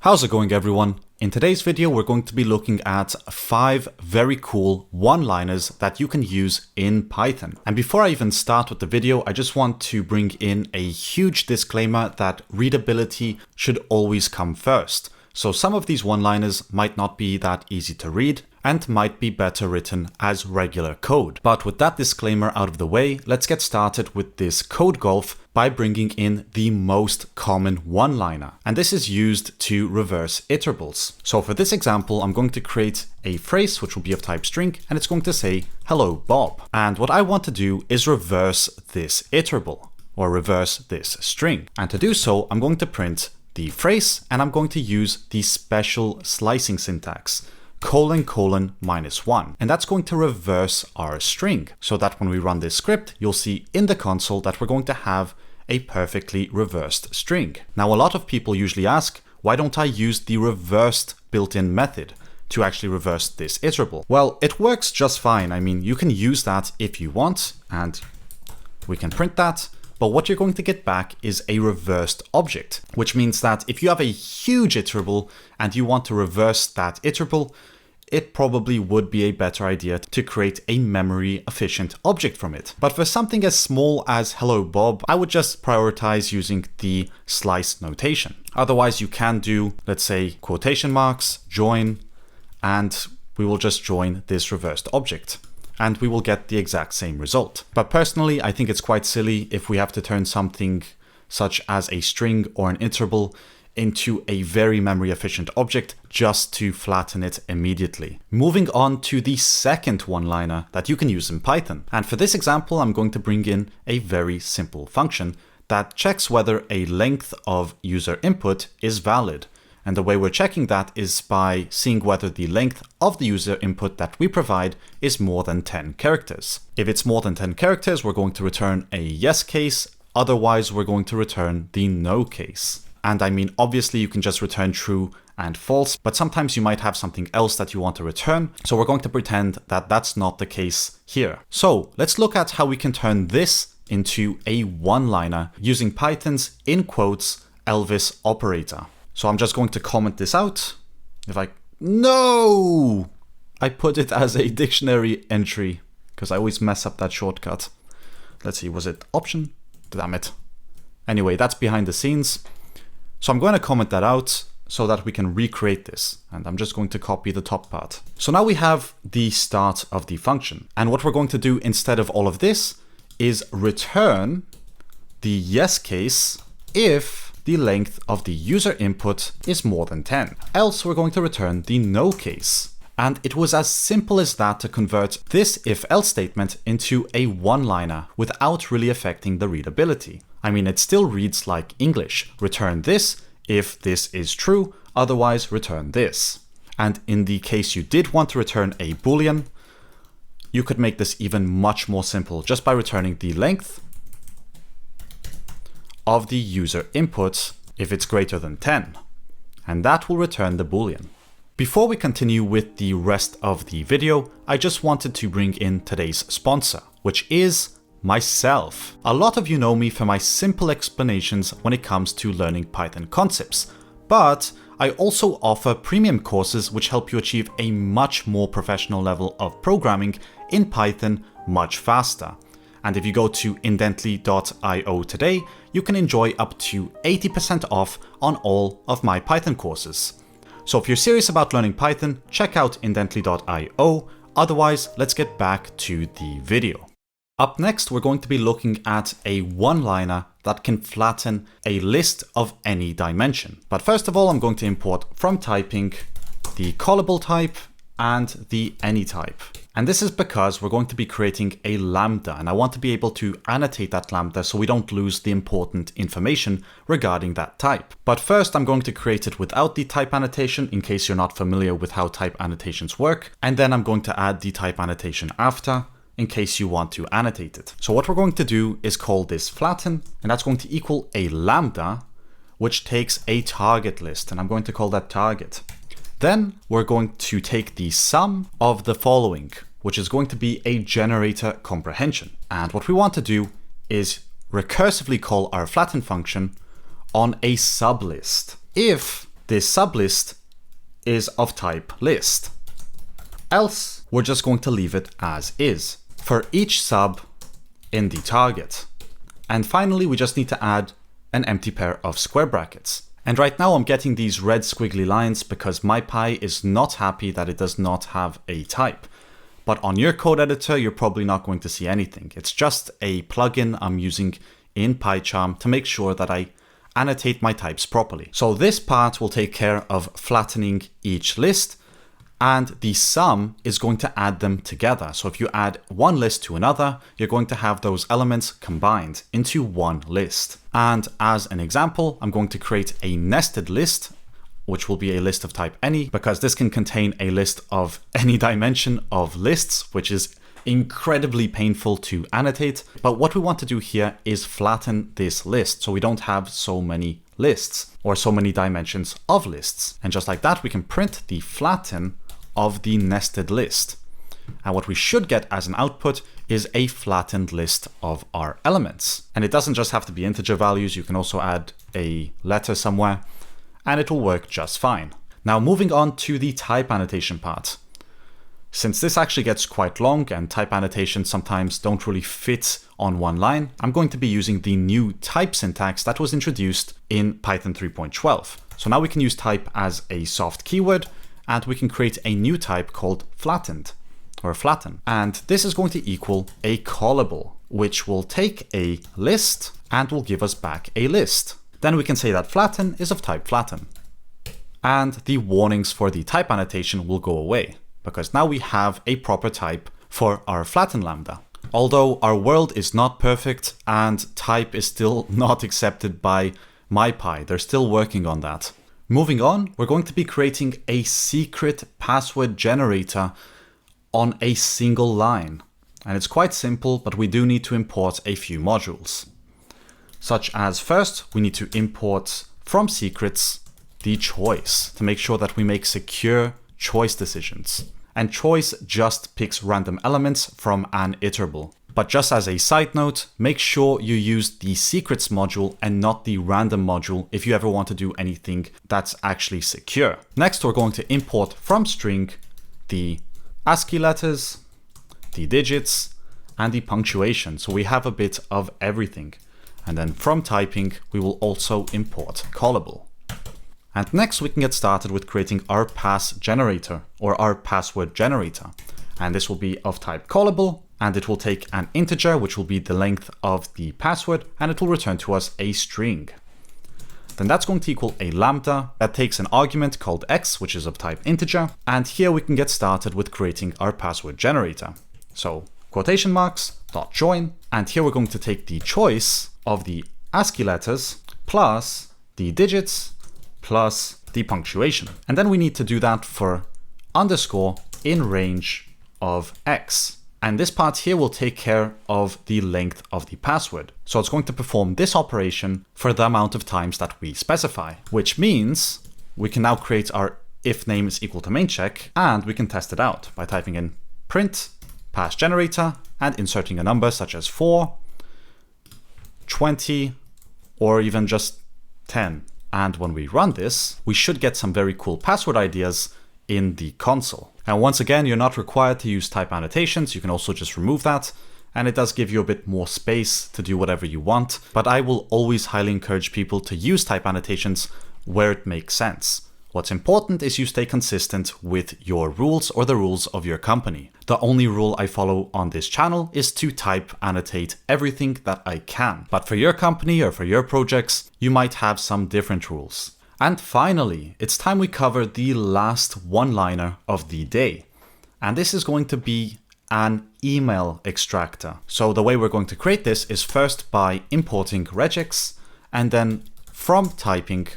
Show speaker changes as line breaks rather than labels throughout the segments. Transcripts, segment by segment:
How's it going, everyone? In today's video, we're going to be looking at 5 very cool one-liners that you can use in Python. And before I even start with the video, I just want to bring in a huge disclaimer that readability should always come first. So some of these one-liners might not be that easy to read and might be better written as regular code. But with that disclaimer out of the way, let's get started with this code golf by bringing in the most common one-liner. And this is used to reverse iterables. So for this example, I'm going to create a phrase which will be of type string, and it's going to say, "Hello, Bob." And what I want to do is reverse this iterable, or reverse this string. And to do so, I'm going to print the phrase, and I'm going to use the special slicing syntax, ::-1. And that's going to reverse our string, so that when we run this script, you'll see in the console that we're going to have a perfectly reversed string. Now, a lot of people usually ask, why don't I use the reversed built-in method to actually reverse this iterable? Well, it works just fine. I mean, you can use that if you want, and we can print that. But what you're going to get back is a reversed object, which means that if you have a huge iterable and you want to reverse that iterable, it probably would be a better idea to create a memory efficient object from it. But for something as small as "Hello, Bob," I would just prioritize using the slice notation. Otherwise, you can do, let's say, quotation marks, join, and we will just join this reversed object, and we will get the exact same result. But personally, I think it's quite silly if we have to turn something such as a string or an iterable into a very memory efficient object just to flatten it immediately. Moving on to the second one-liner that you can use in Python. And for this example, I'm going to bring in a very simple function that checks whether a length of user input is valid. And the way we're checking that is by seeing whether the length of the user input that we provide is more than 10 characters. If it's more than 10 characters, we're going to return a yes case. Otherwise, we're going to return the no case. And I mean, obviously you can just return true and false, but sometimes you might have something else that you want to return. So we're going to pretend that that's not the case here. So let's look at how we can turn this into a one-liner using Python's in quotes Elvis operator. So I'm just going to comment this out. No! I put it as a dictionary entry because I always mess up that shortcut. Let's see, was it option? Damn it. Anyway, that's behind the scenes. So I'm going to comment that out so that we can recreate this. And I'm just going to copy the top part. So now we have the start of the function. And what we're going to do instead of all of this is return the yes case if the length of the user input is more than 10. Else we're going to return the no case. And it was as simple as that to convert this if-else statement into a one-liner without really affecting the readability. I mean, it still reads like English. Return this if this is true, otherwise return this. And in the case you did want to return a Boolean, you could make this even much more simple just by returning the length of the user input if it's greater than 10. And that will return the Boolean. Before we continue with the rest of the video, I just wanted to bring in today's sponsor, which is myself. A lot of you know me for my simple explanations when it comes to learning Python concepts, but I also offer premium courses which help you achieve a much more professional level of programming in Python much faster. And if you go to indently.io today, you can enjoy up to 80% off on all of my Python courses. So if you're serious about learning Python, check out indently.io. Otherwise, let's get back to the video. Up next, we're going to be looking at a one-liner that can flatten a list of any dimension. But first of all, I'm going to import from typing the callable type and the any type. And this is because we're going to be creating a lambda, and I want to be able to annotate that lambda so we don't lose the important information regarding that type. But first, I'm going to create it without the type annotation in case you're not familiar with how type annotations work. And then I'm going to add the type annotation after, in case you want to annotate it. So what we're going to do is call this flatten, and that's going to equal a lambda, which takes a target list, and I'm going to call that target. Then we're going to take the sum of the following, which is going to be a generator comprehension. And what we want to do is recursively call our flatten function on a sublist. If this sublist is of type list. Else, we're just going to leave it as is for each sub in the target. And finally, we just need to add an empty pair of square brackets. And right now I'm getting these red squiggly lines because MyPy is not happy that it does not have a type. But on your code editor, you're probably not going to see anything. It's just a plugin I'm using in PyCharm to make sure that I annotate my types properly. So this part will take care of flattening each list, and the sum is going to add them together. So if you add one list to another, you're going to have those elements combined into one list. And as an example, I'm going to create a nested list, which will be a list of type any, because this can contain a list of any dimension of lists, which is incredibly painful to annotate. But what we want to do here is flatten this list so we don't have so many lists or so many dimensions of lists. And just like that, we can print the flatten of the nested list. And what we should get as an output is a flattened list of our elements. And it doesn't just have to be integer values. You can also add a letter somewhere and it will work just fine. Now moving on to the type annotation part. Since this actually gets quite long and type annotations sometimes don't really fit on one line, I'm going to be using the new type syntax that was introduced in Python 3.12. So now we can use type as a soft keyword, and we can create a new type called flattened or flatten. And this is going to equal a callable, which will take a list and will give us back a list. Then we can say that flatten is of type flatten. And the warnings for the type annotation will go away, because now we have a proper type for our flatten lambda. Although our world is not perfect and type is still not accepted by MyPy, they're still working on that. Moving on, we're going to be creating a secret password generator on a single line. And it's quite simple, but we do need to import a few modules. Such as first, we need to import from secrets the choice to make sure that we make secure choice decisions. And choice just picks random elements from an iterable. But just as a side note, make sure you use the secrets module and not the random module if you ever want to do anything that's actually secure. Next, we're going to import from string the ASCII letters, the digits, and the punctuation. So we have a bit of everything. And then from typing, we will also import callable. And next we can get started with creating our pass generator or our password generator. And this will be of type callable, and it will take an integer, which will be the length of the password, and it will return to us a string. Then that's going to equal a lambda that takes an argument called x, which is of type integer. And here we can get started with creating our password generator. So quotation marks, dot join, and here we're going to take the choice of the ASCII letters plus the digits plus the punctuation. And then we need to do that for underscore in range of x. And this part here will take care of the length of the password. So it's going to perform this operation for the amount of times that we specify, which means we can now create our if name is equal to main check, and we can test it out by typing in print pass generator and inserting a number such as 4, 20, or even just 10. And when we run this, we should get some very cool password ideas in the console. And once again, you're not required to use type annotations. You can also just remove that. And it does give you a bit more space to do whatever you want. But I will always highly encourage people to use type annotations where it makes sense. What's important is you stay consistent with your rules or the rules of your company. The only rule I follow on this channel is to type annotate everything that I can. But for your company or for your projects, you might have some different rules. And finally, it's time we cover the last one-liner of the day. And this is going to be an email extractor. So the way we're going to create this is first by importing regex, and then from typing,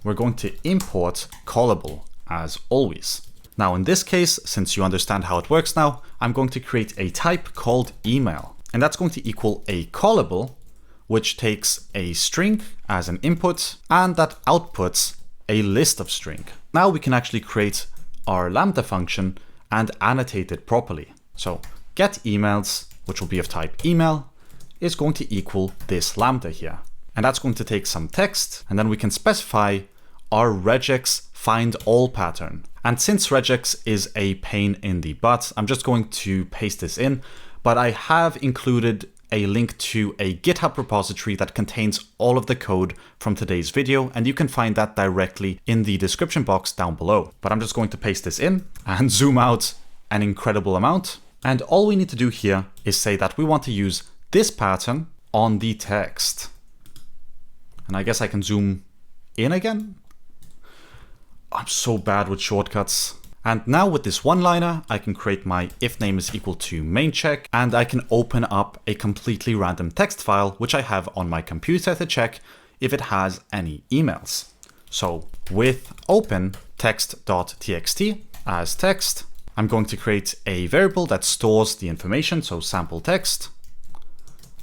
we're going to import callable as always. Now in this case, since you understand how it works now, I'm going to create a type called email. And that's going to equal a callable, which takes a string as an input, and that outputs a list of string. Now we can actually create our lambda function and annotate it properly. So get emails, which will be of type email, is going to equal this lambda here. And that's going to take some text, and then we can specify our regex find all pattern. And since regex is a pain in the butt, I'm just going to paste this in, but I have included a link to a GitHub repository that contains all of the code from today's video, and you can find that directly in the description box down below. But I'm just going to paste this in and zoom out an incredible amount. And all we need to do here is say that we want to use this pattern on the text. And I guess I can zoom in again. I'm so bad with shortcuts. And now with this one-liner, I can create my if name is equal to main check, and I can open up a completely random text file, which I have on my computer to check if it has any emails. So with open text.txt as text, I'm going to create a variable that stores the information, so sample text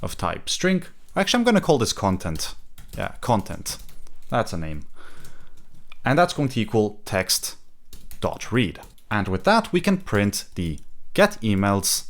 of type string. Actually, I'm going to call this content. Yeah, content. That's a name. And that's going to equal text.read. And with that, we can print the get emails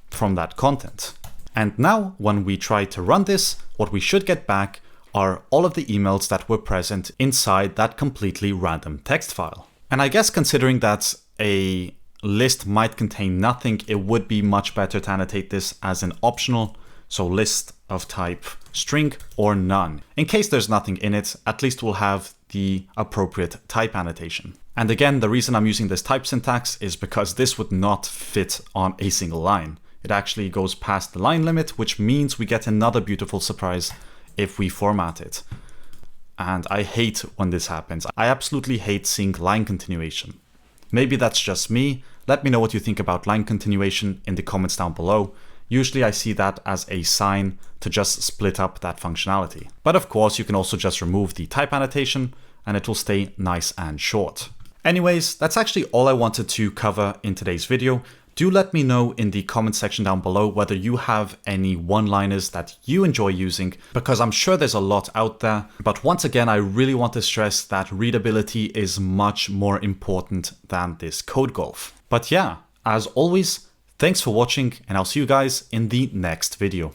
from that content. And now when we try to run this, what we should get back are all of the emails that were present inside that completely random text file. And I guess considering that a list might contain nothing, it would be much better to annotate this as an optional. So list of type string or none. In case there's nothing in it, at least we'll have the appropriate type annotation. And again, the reason I'm using this type syntax is because this would not fit on a single line. It actually goes past the line limit, which means we get another beautiful surprise if we format it. And I hate when this happens. I absolutely hate seeing line continuation. Maybe that's just me. Let me know what you think about line continuation in the comments down below. Usually I see that as a sign to just split up that functionality. But of course, you can also just remove the type annotation and it will stay nice and short. Anyways, that's actually all I wanted to cover in today's video. Do let me know in the comment section down below whether you have any one-liners that you enjoy using, because I'm sure there's a lot out there. But once again, I really want to stress that readability is much more important than this code golf. But yeah, as always, thanks for watching, and I'll see you guys in the next video.